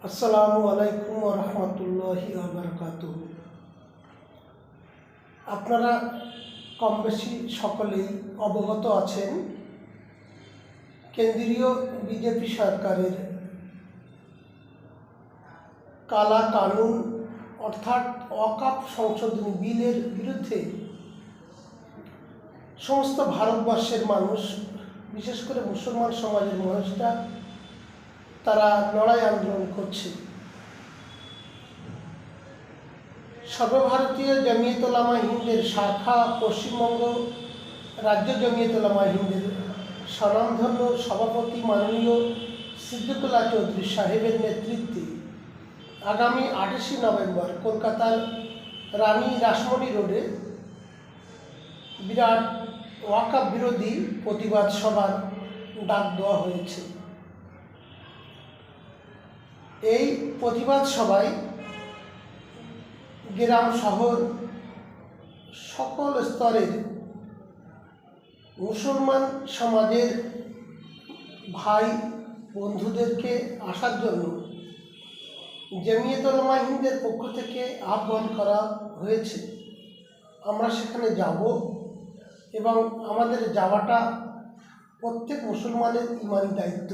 আসসালামু আলাইকুম ওয়া রাহমাতুল্লাহি ওয়া বারাকাতুহু। আপনারা কম বেশি সকলেই অবগত আছেন, কেন্দ্রীয় বিজেপি সরকারের কালা কানুন অর্থাৎ ওয়াকফ সংশোধনী বিলের বিরুদ্ধে সমস্ত ভারতবর্ষের মানুষ, বিশেষ করে মুসলমান সমাজের মানুষরা তারা লড়াই আন্দোলন করছে। সর্বভারতীয় জমিয়ত উলামা হিন্দের শাখা পশ্চিমবঙ্গ রাজ্য জমিয়ত উলামা হিন্দের স্বনামধন্য সভাপতি মাননীয় সিদ্দিকুল্লাহ চৌধুরী সাহেবের নেতৃত্বে আগামী 28শে নভেম্বর কলকাতার রানী রাসমণি রোডে বিরাট ওয়াকফ বিরোধী প্রতিবাদ সভার ডাক দেওয়া হয়েছে। এই প্রতিবাদ সভায় গ্রাম শহর সকল স্তরের মুসলমান সমাজের ভাই বন্ধুদেরকে আসার জন্য জমিয়ত উলামা হিন্দের পক্ষ থেকে আহ্বান করা হয়েছে। আমরা সেখানে যাব এবং আমাদের যাওয়াটা প্রত্যেক মুসলমানের ইমানি দায়িত্ব।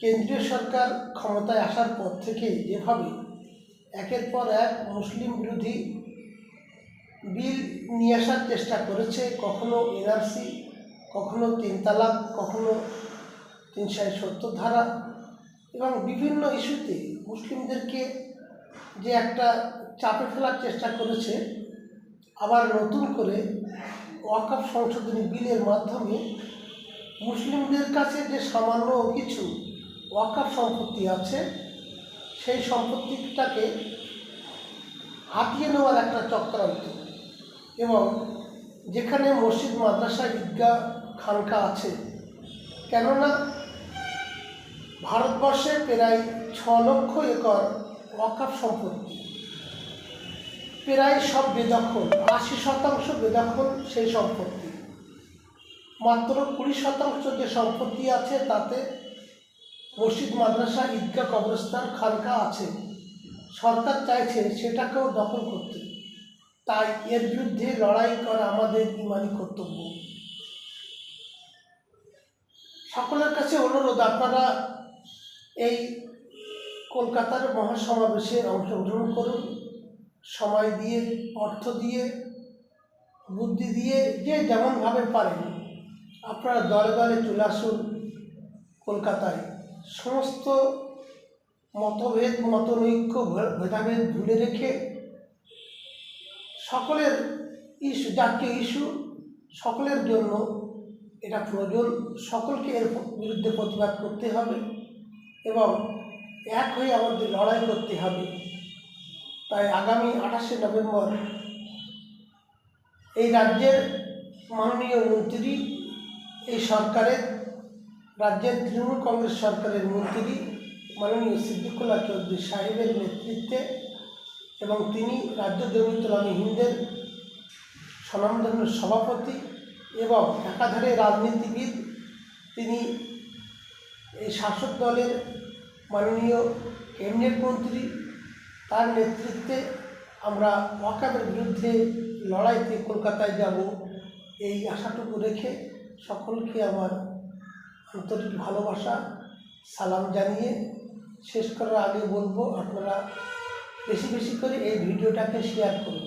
কেন্দ্রীয় সরকার ক্ষমতায় আসার পর থেকে যেভাবে একের পর এক মুসলিম বিরোধী বিল নিয়ে আসার চেষ্টা করেছে, কখনো এনআরসি, কখনো 3 তালাক, কখনো 370 ধারা এবং বিভিন্ন ইস্যুতে মুসলিমদেরকে যে একটা চাপে ফেলার চেষ্টা করেছে, আবার নতুন করে ওয়াকফ সংশোধনী বিলের মাধ্যমে মুসলিমদের কাছে যে সামান্য কিছু ওয়াকফ সম্পত্তি আছে সেই সম্পত্তিটাকে হাতিয়ে নেওয়ার একটা চক্রান্ত। এবং যেখানে মসজিদ, মাদ্রাসা, ঈদগাহ, খানকা আছে, কেননা ভারতবর্ষে প্রায় 6 লক্ষ একর ওয়াকফ সম্পত্তি, প্রায় সব বেদখল, 80% বেদখল সেই সম্পত্তি। মাত্র 20% যে সম্পত্তি আছে তাতে মসজিদ, মাদ্রাসা, ঈদগাহ, কবরস্থান, খানকা আছে। সরকার চাইছে সেটাকেও দখল করতে। তাই এর বিরুদ্ধে লড়াই করা আমাদের ইমানি কর্তব্য। সকলের কাছে অনুরোধ, আপনারা এই কলকাতার মহাসমাবেশে অংশগ্রহণ করুন। সময় দিয়ে, অর্থ দিয়ে, বুদ্ধি দিয়ে, যে যেমনভাবে পারেন আপনারা দলে দলে চলে আসুন কলকাতায়। সমস্ত মতভেদ, মতনৈক্য, ভেদাভেদ ভুলে রেখে সকলের ইস্যু, জাতীয় ইস্যু সকলের জন্য এটা প্রয়োজন। সকলকে এর বিরুদ্ধে প্রতিবাদ করতে হবে এবং এক হয়ে আমাদের লড়াই করতে হবে। তাই আগামী 28শে নভেম্বর এই রাজ্যের মাননীয় মন্ত্রী, এই সরকারের রাজ্যের তৃণমূল কংগ্রেস সরকারের মন্ত্রী মাননীয় সিদ্দিকুল্লাহ চৌধুরী সাহেবের নেতৃত্বে এবং তিনি রাজ্য জমিয়ত উলামা হিন্দের স্বনামধন্য সভাপতি এবং একাধারে রাজনীতিবিদ, তিনি এই শাসক দলের মাননীয় ক্যাবিনেট মন্ত্রী, তার নেতৃত্বে আমরা ওয়াকফের বিরুদ্ধে লড়াইতে কলকাতায় যাব। এই আশাটুকু রেখে সকলকে আমার আন্তরিক ভালোবাসা, সালাম জানিয়ে শেষ করার আগে বলবো, আপনারা বেশি বেশি করে এই ভিডিওটাকে শেয়ার করুন।